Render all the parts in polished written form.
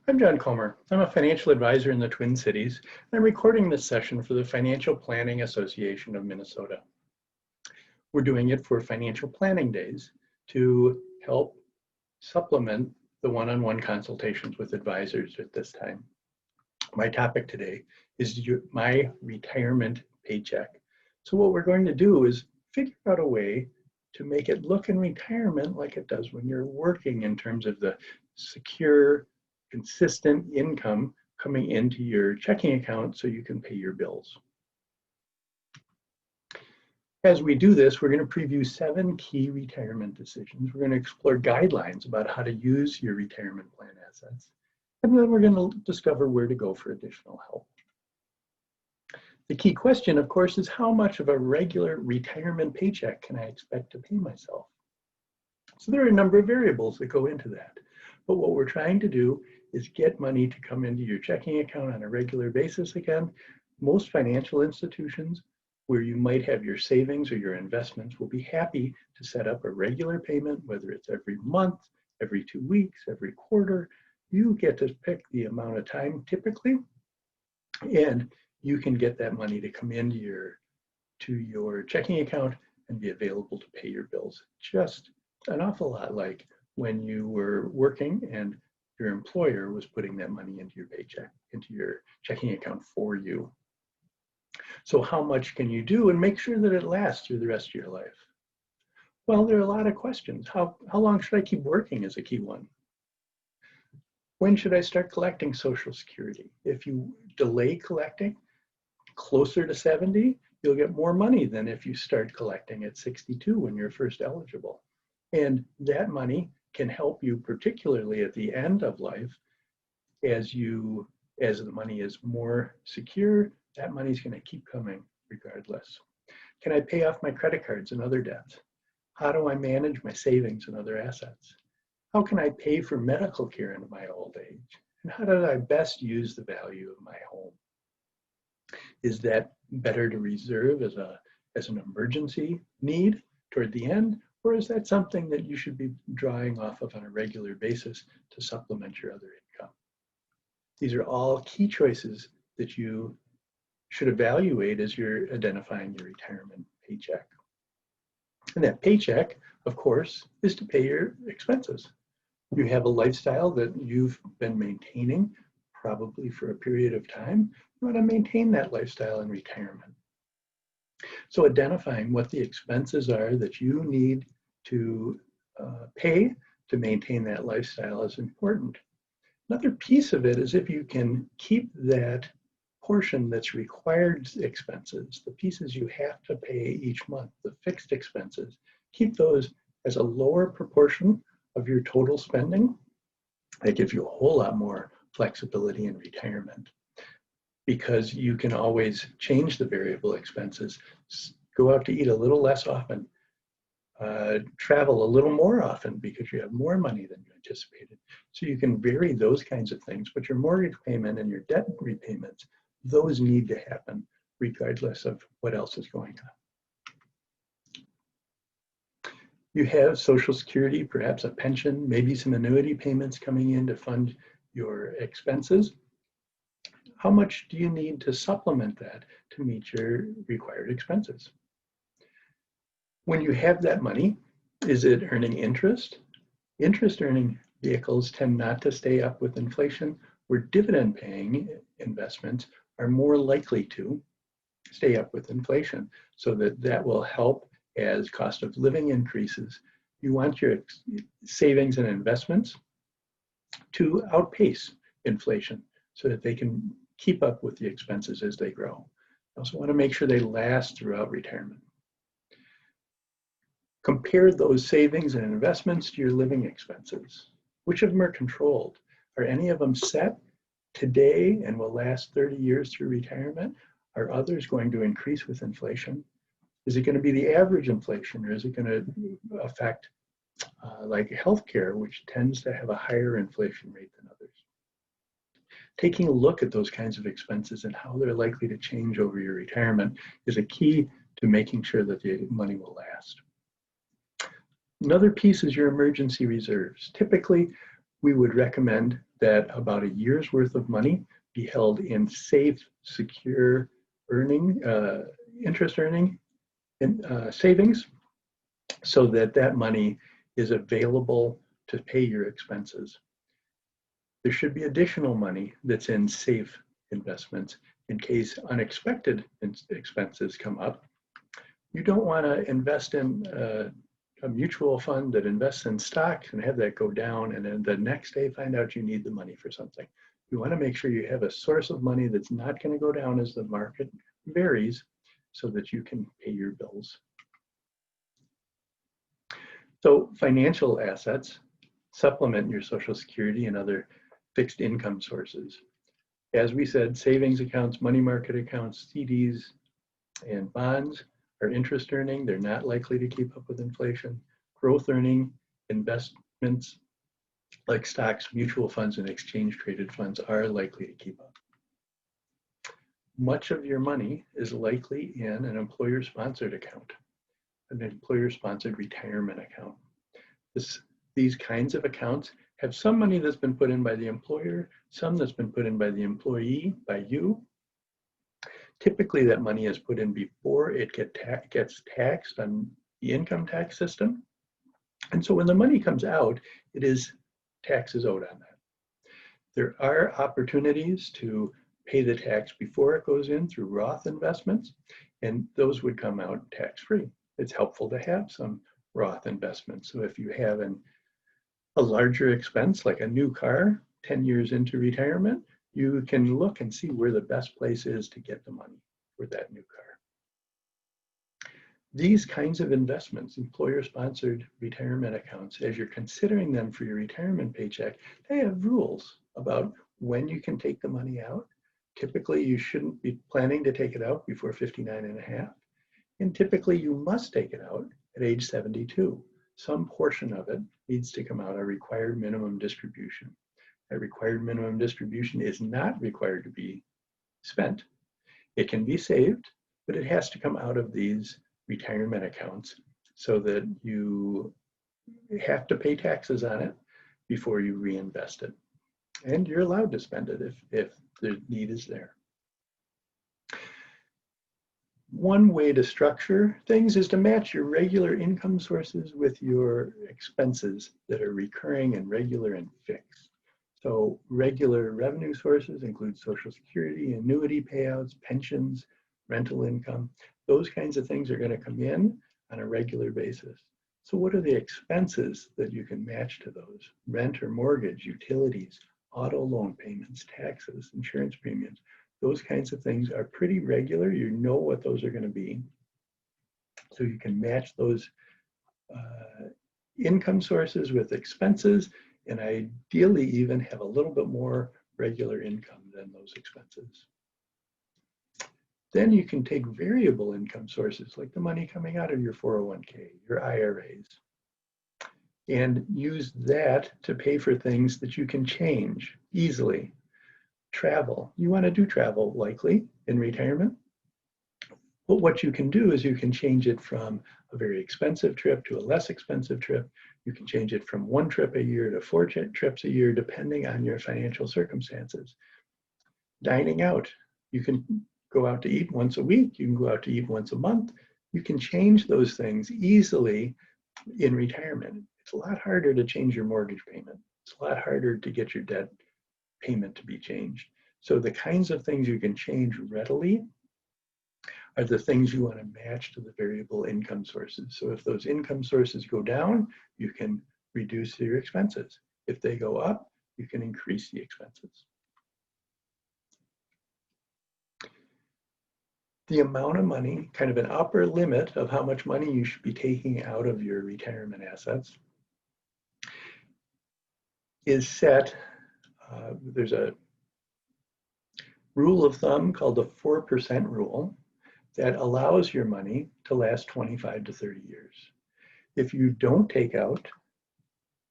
I'm John Comer. I'm a financial advisor in the Twin Cities, and I'm recording this session for the Financial Planning Association of Minnesota. We're doing it for Financial Planning Days to help supplement the one-on-one consultations with advisors at this time. My topic today is my retirement paycheck. So what we're going to do is figure out a way to make it look in retirement like it does when you're working, in terms of the secure, consistent income coming into your checking account so you can pay your bills. As we do this, we're going to preview 7 key retirement decisions. We're going to explore guidelines about how to use your retirement plan assets. And then we're going to discover where to go for additional help. The key question, of course, is how much of a regular retirement paycheck can I expect to pay myself? So there are a number of variables that go into that. But what we're trying to do is get money to come into your checking account on a regular basis again. Most financial institutions where you might have your savings or your investments will be happy to set up a regular payment, whether it's every month, every 2 weeks, every quarter. You get to pick the amount of time typically, and you can get that money to come into your checking account and be available to pay your bills. Just an awful lot like when you were working and your employer was putting that money into your paycheck, into your checking account for you. So how much can you do and make sure that it lasts through the rest of your life? Well, there are a lot of questions. How long should I keep working is a key one. When should I start collecting Social Security? If you delay collecting closer to 70, you'll get more money than if you start collecting at 62 when you're first eligible. And that money can help you, particularly at the end of life, as the money is more secure. That money's going to keep coming regardless. Can I pay off my credit cards and other debts? How do I manage my savings and other assets? How can I pay for medical care in my old age? And how do I best use the value of my home? Is that better to reserve as an emergency need toward the end? Or is that something that you should be drawing off of on a regular basis to supplement your other income? These are all key choices that you should evaluate as you're identifying your retirement paycheck. And that paycheck, of course, is to pay your expenses. You have a lifestyle that you've been maintaining probably for a period of time. You want to maintain that lifestyle in retirement. So identifying what the expenses are that you need to pay to maintain that lifestyle is important. Another piece of it is if you can keep that portion that's required expenses, the pieces you have to pay each month, the fixed expenses, keep those as a lower proportion of your total spending. That gives you a whole lot more flexibility in retirement, because you can always change the variable expenses, go out to eat a little less often, travel a little more often because you have more money than you anticipated. So you can vary those kinds of things, but your mortgage payment and your debt repayments, those need to happen regardless of what else is going on. You have Social Security, perhaps a pension, maybe some annuity payments coming in to fund your expenses. How much do you need to supplement that to meet your required expenses? When you have that money, is it earning interest? Interest earning vehicles tend not to stay up with inflation, where dividend paying investments are more likely to stay up with inflation, so that will help as cost of living increases. You want your savings and investments to outpace inflation so that they can keep up with the expenses as they grow. You also want to make sure they last throughout retirement. Compare those savings and investments to your living expenses. Which of them are controlled? Are any of them set today and will last 30 years through retirement? Are others going to increase with inflation? Is it going to be the average inflation, or is it going to affect like healthcare, which tends to have a higher inflation rate than others? Taking a look at those kinds of expenses and how they're likely to change over your retirement is a key to making sure that the money will last. Another piece is your emergency reserves. Typically, we would recommend that about a year's worth of money be held in safe, secure earning, interest earning savings, so that that money is available to pay your expenses. There should be additional money that's in safe investments in case unexpected expenses come up. You don't want to invest in a mutual fund that invests in stocks and have that go down and then the next day find out you need the money for something. You want to make sure you have a source of money that's not going to go down as the market varies so that you can pay your bills. So financial assets supplement your Social Security and other fixed income sources. As we said, savings accounts, money market accounts, CDs, and bonds are interest earning. They're not likely to keep up with inflation. Growth earning investments like stocks, mutual funds, and exchange traded funds are likely to keep up. Much of your money is likely in an employer-sponsored account, an employer-sponsored retirement account. These kinds of accounts have some money that's been put in by the employer, some that's been put in by the employee, by you. Typically, that money is put in before it gets taxed on the income tax system. And so when the money comes out, it is taxes owed on that. There are opportunities to pay the tax before it goes in through Roth investments, and those would come out tax-free. It's helpful to have some Roth investments. So if you have a larger expense like a new car 10 years into retirement, you can look and see where the best place is to get the money for that new car. These kinds of investments, employer-sponsored retirement accounts, as you're considering them for your retirement paycheck, they have rules about when you can take the money out. Typically, you shouldn't be planning to take it out before 59 and a half. And typically, you must take it out at age 72. Some portion of it needs to come out a required minimum distribution. That required minimum distribution is not required to be spent. It can be saved, but it has to come out of these retirement accounts so that you have to pay taxes on it before you reinvest it. And you're allowed to spend it if the need is there. One way to structure things is to match your regular income sources with your expenses that are recurring and regular and fixed. So regular revenue sources include Social Security, annuity payouts, pensions, rental income. Those kinds of things are going to come in on a regular basis. So what are the expenses that you can match to those? Rent or mortgage, utilities, auto loan payments, taxes, insurance premiums. Those kinds of things are pretty regular. You know what those are going to be. So you can match those income sources with expenses and ideally even have a little bit more regular income than those expenses. Then you can take variable income sources like the money coming out of your 401k, your IRAs, and use that to pay for things that you can change easily. Travel. You want to do travel likely in retirement. But what you can do is you can change it from a very expensive trip to a less expensive trip. You can change it from 1 trip a year to 4 trips a year, depending on your financial circumstances. Dining out. You can go out to eat once a week. You can go out to eat once a month. You can change those things easily in retirement. It's a lot harder to change your mortgage payment. It's a lot harder to get your debt payment to be changed. So the kinds of things you can change readily are the things you want to match to the variable income sources. So if those income sources go down, you can reduce your expenses. If they go up, you can increase the expenses. The amount of money, kind of an upper limit of how much money you should be taking out of your retirement assets, is set. There's a rule of thumb called the 4% rule that allows your money to last 25 to 30 years. If you don't take out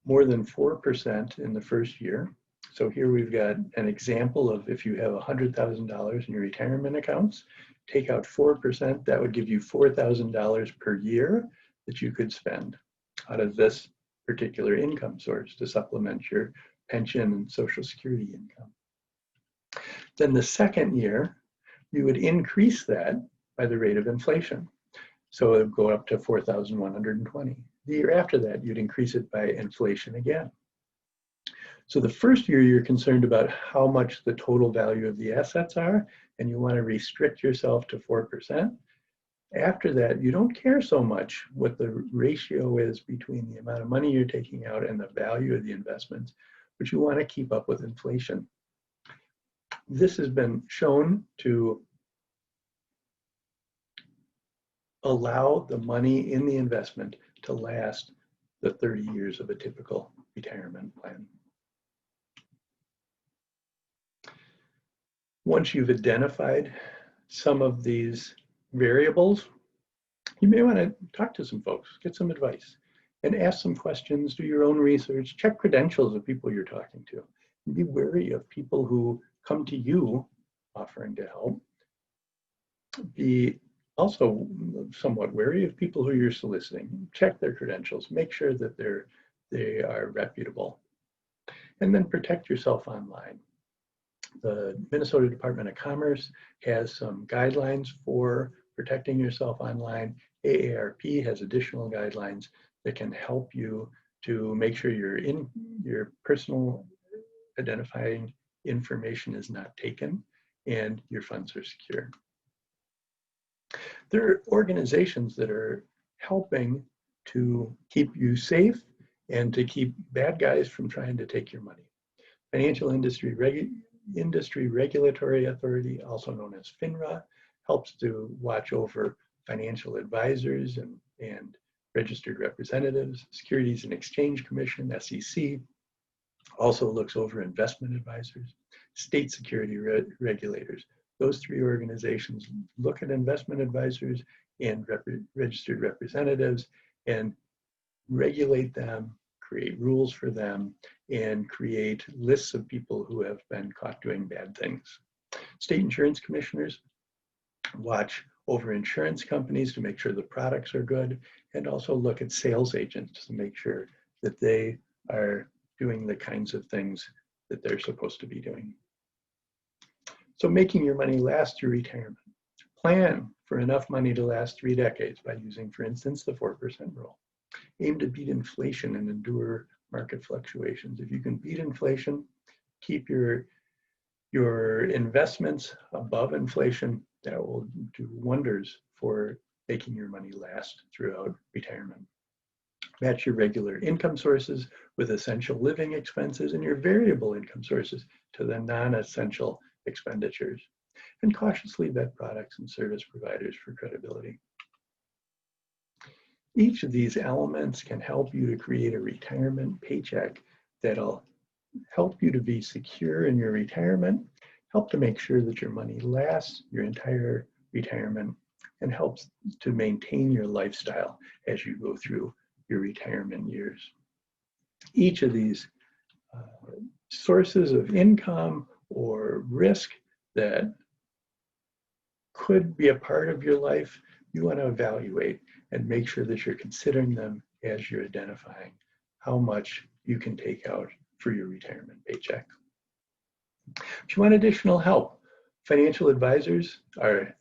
more than 4% in the first year, so here we've got an example of if you have $100,000 in your retirement accounts, take out 4%, that would give you $4,000 per year that you could spend out of this particular income source to supplement your pension and Social Security income. Then the second year, you would increase that by the rate of inflation. So it would go up to 4,120. The year after that, you'd increase it by inflation again. So the first year, you're concerned about how much the total value of the assets are, and you want to restrict yourself to 4%. After that, you don't care so much what the ratio is between the amount of money you're taking out and the value of the investments, but you want to keep up with inflation. This has been shown to allow the money in the investment to last the 30 years of a typical retirement plan. Once you've identified some of these variables, you may want to talk to some folks, get some advice, and ask some questions, do your own research, check credentials of people you're talking to, and be wary of people who come to you offering to help. Be also somewhat wary of people who you're soliciting. Check their credentials, make sure that they are reputable, and then protect yourself online. The Minnesota Department of Commerce has some guidelines for protecting yourself online. AARP has additional guidelines that can help you to make sure your personal identifying information is not taken and your funds are secure. There are organizations that are helping to keep you safe and to keep bad guys from trying to take your money. Financial Industry Regulatory Authority, also known as FINRA, helps to watch over financial advisors and registered representatives. Securities and Exchange Commission, SEC, also looks over investment advisors. State security regulators. Those three organizations look at investment advisors and registered representatives and regulate them, create rules for them, and create lists of people who have been caught doing bad things. State insurance commissioners watch over insurance companies to make sure the products are good, and also look at sales agents to make sure that they are doing the kinds of things that they're supposed to be doing. So making your money last through retirement. Plan for enough money to last 3 decades by using, for instance, the 4% rule. Aim to beat inflation and endure market fluctuations. If you can beat inflation, keep your investments above inflation, that will do wonders for making your money last throughout retirement. Match your regular income sources with essential living expenses and your variable income sources to the non-essential expenditures. And cautiously vet products and service providers for credibility. Each of these elements can help you to create a retirement paycheck that'll help you to be secure in your retirement, help to make sure that your money lasts your entire retirement, and helps to maintain your lifestyle as you go through your retirement years. Each of these sources of income or risk that could be a part of your life, you want to evaluate and make sure that you're considering them as you're identifying how much you can take out for your retirement paycheck. If you want additional help, financial advisors are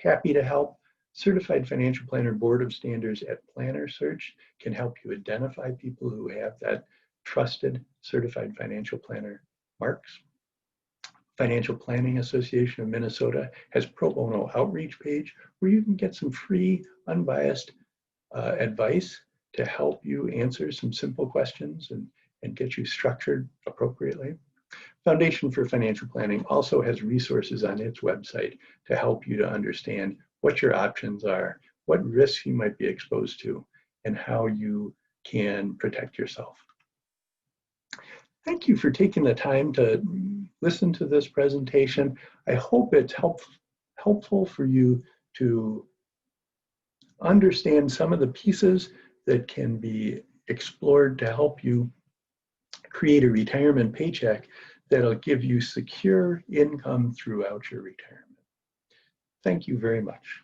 happy to help. Certified Financial Planner Board of Standards at Planner Search can help you identify people who have that trusted certified financial planner marks. Financial Planning Association of Minnesota has pro bono outreach page where you can get some free, unbiased advice to help you answer some simple questions and get you structured appropriately. Foundation for Financial Planning also has resources on its website to help you to understand what your options are, what risks you might be exposed to, and how you can protect yourself. Thank you for taking the time to listen to this presentation. I hope it's helpful for you to understand some of the pieces that can be explored to help you create a retirement paycheck that'll give you secure income throughout your retirement. Thank you very much.